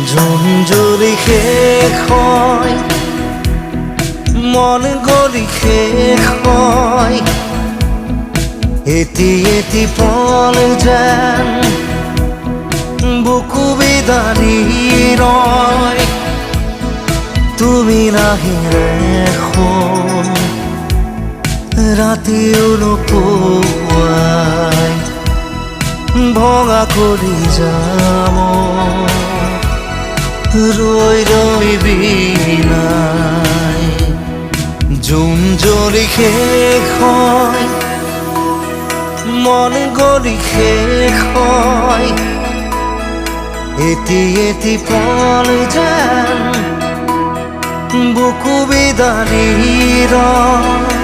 June জুৰি শেষ হয়, মন গলি শেষ হয়, এটি এটি পল যেন বুকু বিদাৰি ৰয়। তুমি নাহিলে এখন ৰাতিও নোপোৱাই, ভঙা কৰি যাম ৰৈ ৰৈ বিনাই। জুন জুৰি শেষ হয়, মন গলি শেষ হয়, এটি এটি পল যেন বুকু বিদাৰি ৰয়।